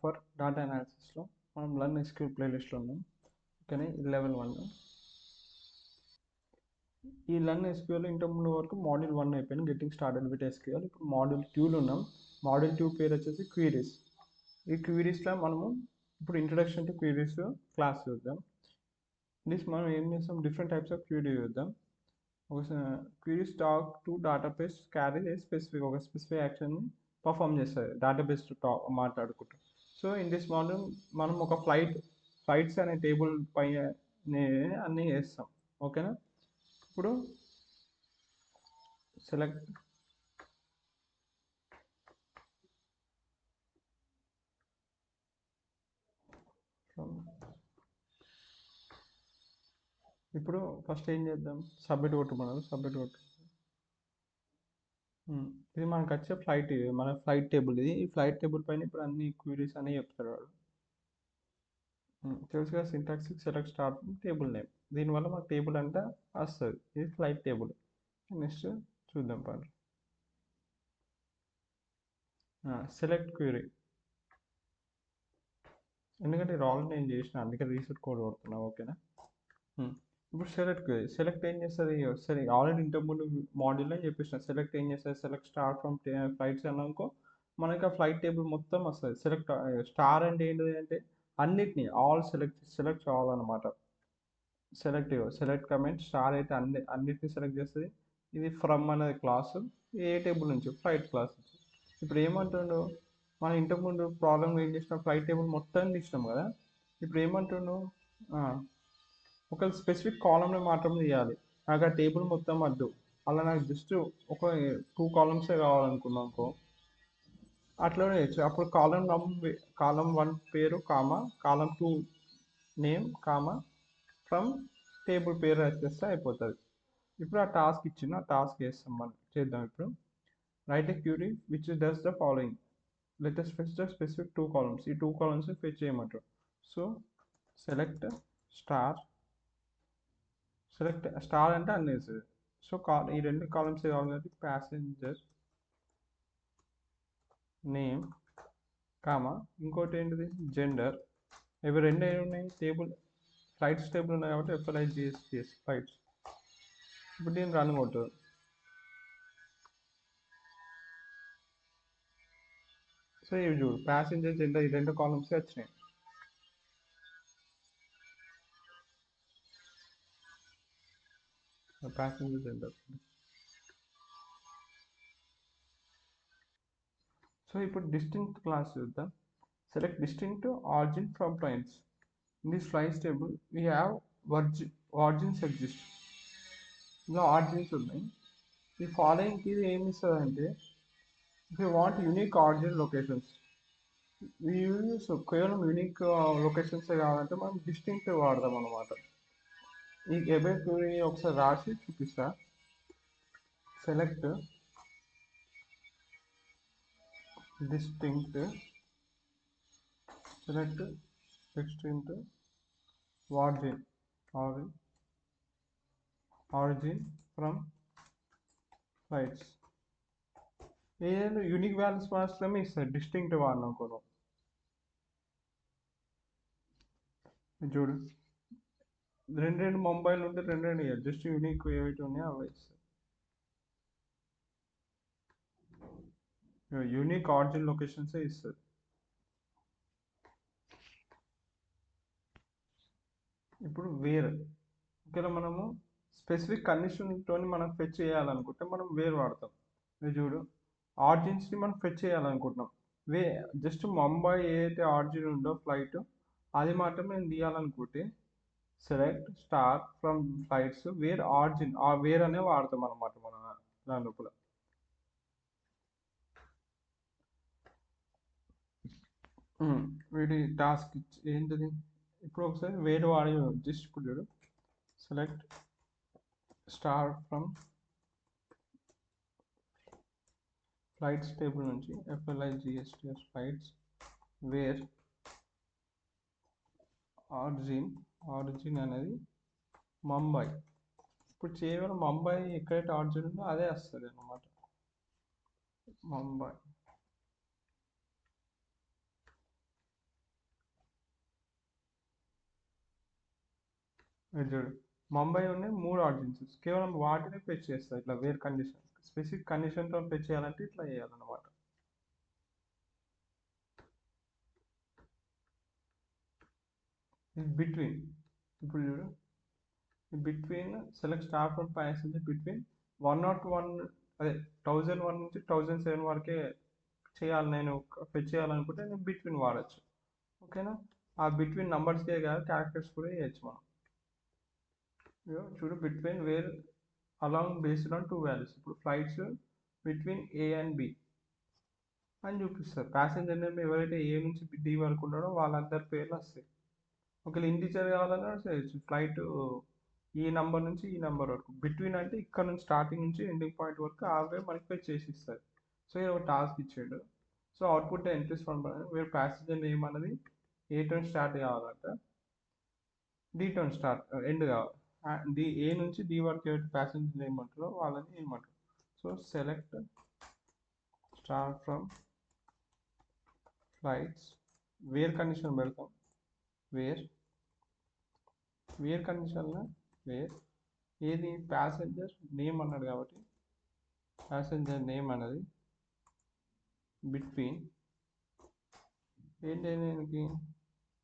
For data అనాలిసిస్లో మనం learn SQL ప్లేలిస్ట్లో ఉన్నాం. ఓకేనే, లెవెల్ 1. ఈ లర్న్ ఎస్క్యూఎల్ ఇంతకు ముందు వరకు మాడ్యూల్ 1 అయిపోయింది, గెట్టింగ్ స్టార్టెడ్ విత్ ఎస్క్యూఎల్. ఇప్పుడు మాడ్యూల్ 2లో ఉన్నాం. మాడ్యూల్ 2 పేరు వచ్చేసి క్వీరీస్. ఈ క్వీరీస్లో మనము ఇప్పుడు ఇంట్రడక్షన్ టు క్వీరీస్ క్లాస్ చూద్దాం. మనం ఏం చేస్తాం, డిఫరెంట్ టైప్స్ ఆఫ్ క్వీరీ చూద్దాం. క్వీరీస్ టాక్ టు డేటాబేస్ క్యారీ ఒక స్పెసిఫిక్ యాక్షన్ని పర్ఫామ్ చేస్తుంది డేటాబేస్తో మాట్లాడుకుంటాం. సో ఇన్ దిస్ మాడ్యూల్ మనం ఒక ఫ్లైట్స్ అనే టేబుల్ పైన అన్నీ చేస్తాం. ఓకేనా, ఇప్పుడు సెలెక్ట్ ఇప్పుడు ఫస్ట్ ఏం చేద్దాం, సబ్మిట్ కొట్టమన్నారు. సబ్మిట్ కొట్టు. ఇది మనకు వచ్చే మన ఫ్లైట్ టేబుల్. ఇది ఈ ఫ్లైట్ టేబుల్ పైన ఇప్పుడు అన్ని క్వీరీస్ అని చెప్తాడు వాడు. తెలుసుగా, syntax select star table name. దీనివల్ల మన టేబుల్ అంటే వస్తుంది. ఇది ఫ్లైట్ టేబుల్. నెక్స్ట్ చూద్దాం పని. సెలెక్ట్ క్వీరీ, ఎందుకంటే రాంగ్ నేను చేసిన, అందుకే రీసెట్ కోడ్ కొడుతున్నా. ఓకేనా, ఇప్పుడు సెలెక్ట్ ఏం చేస్తుంది, సరే ఆల్రెడీ ఇంతకుముందు మాడ్యూల్లో చెప్పేసిన. సెలెక్ట్ ఏం చేస్తుంది, సెలెక్ట్ స్టార్ ఫ్రమ్ ఫ్లైట్స్ అన్నాకో మనకి ఆ ఫ్లైట్ టేబుల్ మొత్తం వస్తుంది. సెలెక్ట్ స్టార్ అంటే ఏంటిది అంటే అన్నిటినీ ఆల్ సెలెక్ట్ కావాలన్నమాట. సెలెక్ట్ కమెంట్ స్టార్ అయితే అన్నిటిని సెలెక్ట్ చేస్తుంది. ఇది ఫ్రమ్ అనేది క్లాస్, ఏ టేబుల్ నుంచి, ఫ్లైట్ క్లాస్ నుంచి. ఇప్పుడు ఏమంటుండు, మనం ఇంతకుముందు ప్రాబ్లమ్ ఏం చేసినాం, ఫ్లైట్ టేబుల్ మొత్తం తీసినాం కదా. ఇప్పుడు ఏమంటుండు, ఒక స్పెసిఫిక్ కాలంలో మాత్రం తీయాలి, నాకు ఆ టేబుల్ మొత్తం వద్దు. అలా నాకు జస్ట్ ఒక 2 కాలమ్సే కావాలనుకున్నానుకో, అట్లనే చేయొచ్చు. అప్పుడు కాలం 1 పేరు comma, column 2 name comma, from table పేరు వచ్చేస్తే అయిపోతుంది. ఇప్పుడు ఆ టాస్క్ ఇచ్చిన ఆ టాస్క్ చేద్దాం. ఇప్పుడు right a Curie which does the following. Let us fetch the specific 2 columns. ఈ 2 columns ఫెచ్ చేయమంటారు. సో సెలెక్ట్ స్టార్ అంటే అన్నీ వేస్తుంది. సో ఈ 2 కాలమ్స్ కావాలి కాబట్టి ప్యాసింజర్ నేమ్ కామా, ఇంకోటి ఏంటిది జెండర్. ఇవి 2 ఏమి ఉన్నాయి, టేబుల్ ఫ్లైట్స్ టేబుల్ ఉన్నాయి కాబట్టి FLIGS ఫ్లైట్స్. ఇప్పుడు దీన్ని రన్ కొట్టు. సో ఇవి చూడు, ప్యాసింజర్ జెండర్ ఈ 2 కాలమ్స్ వచ్చినాయి. Passenger gender. సో ఇప్పుడు డిస్టింక్ట్ క్లాస్ చూద్దాం. Select distinct origin from planes. In this flights table we have origins exist. ఇందులో ఆరిజిన్స్ ఉన్నాయి. ఈ ఫాలోయింగ్కి ఇది ఏమి ఇస్తుంది అంటే, if you want unique origin locations, కేవలం యూనిక్ లొకేషన్స్ కావాలంటే మనం డిస్టింక్ట్ వాడదాం అనమాట. ఈ ఎబే క్వరీ ఒకసారి రాసి చూపిస్తా. Select distinct origin from flights. ఏదైనా యూనిక్ వాల్యూస్ మాత్రమే ఇస్తుంది, డిస్టింక్ట్ వాడినాం కూడా. చూడు, 2 మొబైల్ ఉంటే 2 ఇవ్వాలి, జస్ట్ యూనిక్ ఏవైతే ఉన్నాయో అవి ఇస్తాయి. యూనిక్ ఆరిజిన్ లొకేషన్స్ ఇస్తుంది. ఇప్పుడు ఒకవేళ మనము స్పెసిఫిక్ కండిషన్తో మనం ఫెచ్ చేయాలనుకుంటే మనం వాడతాం. ఇది చూడు, ఆరిజిన్స్ని మనం ఫెచ్ చేయాలనుకుంటున్నాం. జస్ట్ ముంబై ఏదైతే ఆరిజిన్ ఉందో ఫ్లైట్, అది మాత్రమే నేను తీయాలనుకుంటే select star from flights where origin, where అనే వాడతాం అనమాట మనం దాని లోపల. వీటి టాస్క్ ఏంటిది, ఇప్పుడు ఒకసారి వేరే వాడి జస్ట్ ఇప్పుడు చూడు, select star from flights table నుంచి FLIGS ఫ్లైట్స్ వేర్ ఆరిజిన్ అనేది ముంబై. ఇప్పుడు కేవలం ముంబై ఎక్కడైతే ఆరిజిన్ ఉందో అదే వస్తుంది అన్నమాట, ముంబై. ఇది చూడు, ముంబై ఉన్నాయి 3 ఆర్డినెన్సెస్, కేవలం వాటిని ఫెచ్ చేస్తాయి ఇట్లా వేర్ కండిషన్. స్పెసిఫిక్ కండిషన్తో ఫెచ్ చేయాలంటే ఇట్లా చేయాలన్నమాట. ఇది బిట్వీన్, ఇప్పుడు చూడు, between select star from passenger between 101, అదే 1001 నుంచి 1007 వరకే చేయాలి, నేను ఫెచ్ చేయాలనుకుంటే నేను బిట్వీన్ వాడచ్చు. ఓకేనా, ఆ బిట్వీన్ నంబర్స్కే కాదు క్యారెక్టర్స్ కూడా చేయొచ్చు మనం. చూడు, between where along based on 2 values. ఇప్పుడు flights between A and B అని చూపిస్తారు. ప్యాసింజర్ నేమ్ ఎవరైతే ఏ నుంచి డి వరకు ఉన్నాడో వాళ్ళందరి పేర్లు వస్తాయి. ఒకవేళ ఇంటీజర్ కావాలన్నా చేయొచ్చు, ఫ్లైట్ ఈ నంబర్ నుంచి ఈ నంబర్ వరకు. బిట్వీన్ అంటే ఇక్కడ నుంచి స్టార్టింగ్ నుంచి ఎండింగ్ పాయింట్ వరకు ఆవే మనకి ఫెచ్ చేసి ఇస్తారు. సో ఇది ఒక టాస్క్ ఇచ్చాడు. So output entries from where passenger name అనేది ఏ టోన్ స్టార్ట్ కావాలంట, డి టోన్ స్టార్ట్ ఎండ్ కావాలి. డి ఏ నుంచి డి వరకు ఎవరైతే ప్యాసింజర్ నేమ్ అంటారో వాళ్ళని ఏమంటారు. So select star from flights, where condition పెడతాం, వేర్ కండిషన్లో వేర్ ఏది ప్యాసింజర్ నేమ్ అన్నాడు కాబట్టి ప్యాసింజర్ నేమ్ అనేది బిట్వీన్ ఏంటి దీనికి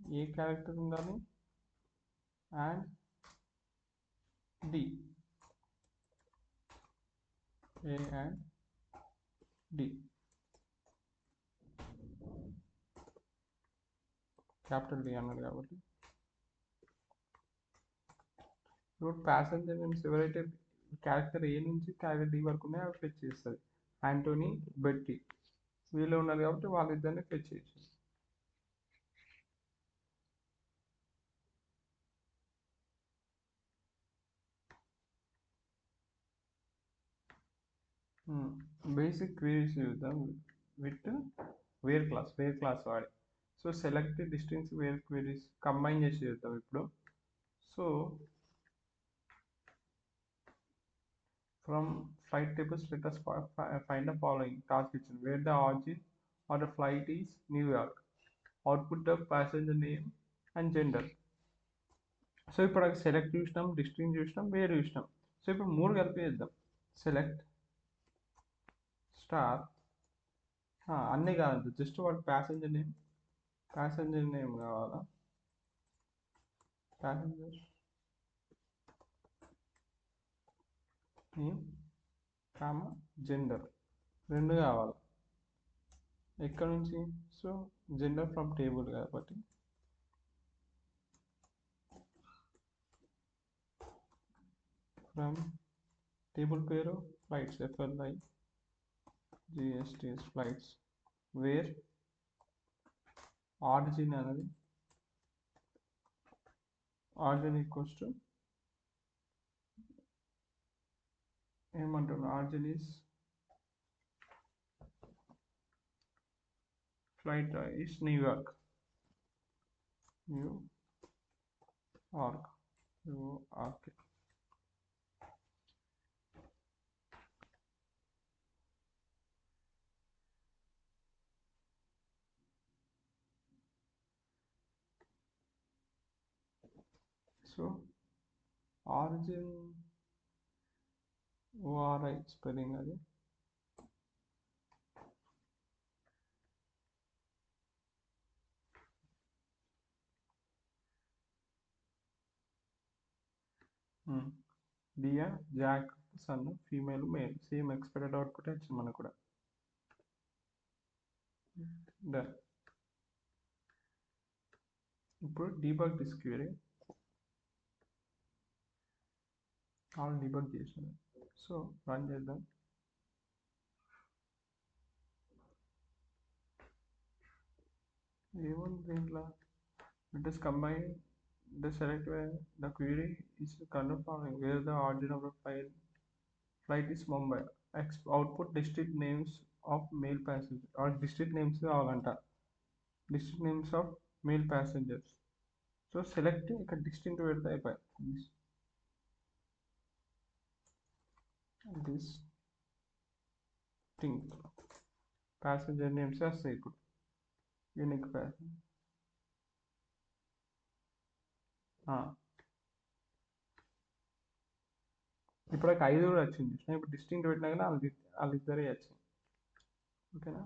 ఏ క్యారెక్టర్ ఉండాలి and D, A and D, capital D అన్నాడు కాబట్టి. ఇప్పుడు ప్యాసింజర్ నేమ్స్ ఎవరైతే క్యారెక్టర్ ఏ నుంచి క్యారెక్టర్ డి వరకు ఉన్నాయో అవి ఫెచ్ చేస్తుంది. యాంటోనీ, బెట్టి వీళ్ళు ఉన్నారు కాబట్టి వాళ్ళిద్దరిని ఫెచ్ చేయొచ్చు. బేసిక్ క్వీరీస్ చూద్దాం విత్ వేర్ క్లాస్ వాడి. So select distance where queries combine చేసి చూద్దాం ఇప్పుడు. So from flight tables let us find the following task ఇచ్చింది. Where the origin or the flight is New York, output the passenger name and gender. So ఇప్పుడు అక్కడ select చూసినాం, distance చూసినాం, wear చూసినాం. So ఇప్పుడు 3 కలిపి చేద్దాం. సెలెక్ట్ స్టార్, అన్నీ కాదు, జస్ట్ వాడు ప్యాసింజర్ నేమ్ కావాలా, ప్యాసింజర్ నేమ్ కామా జెండర్ 2 కావాలి. ఎక్కడ నుంచి? సో జెండర్ ఫ్రమ్ టేబుల్ కాబట్టి ఫ్రమ్ టేబుల్ పేరు flights, FLI GSTS flights. Where origin అనేది ఆరిజిన్ ఈక్వల్స్ టు ఏమంటున్నా, origin is flight is New York, New York. So origin ORI spelling అది, డియా Jackson female male, same expected output వచ్చింది మనకు కూడా. Done. ఇప్పుడు debug this query, all debug చేసాను. So run చేద్దాం. ఏముంది దీంట్లో, it is combine the select the query is confirming where the origin of the flight is Mumbai. Output district names of male passengers, or district names కావాలంట, district names of male passengers. So select ఇక్కడ distinct పెడితే అయిపోయి, distinct passenger names వస్తాయి. ఇప్పుడు unique passenger ఇప్పటికి 5 కూడా వచ్చింది చూసినా. ఇప్పుడు డిస్టింక్ట్ పెట్టినా కానీ వాళ్ళిద్దరే వచ్చింది. ఓకేనా.